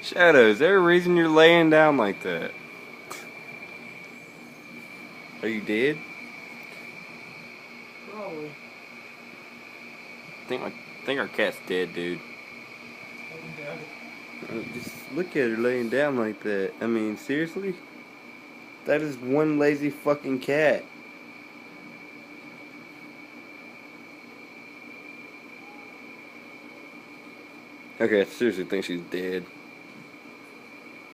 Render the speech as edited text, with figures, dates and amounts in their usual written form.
Shadow, is there a reason you're laying down like that? Are you dead? Probably. I think our cat's dead, dude. Just look at her laying down like that. I mean, seriously? That is one lazy fucking cat. Okay, I seriously think she's dead.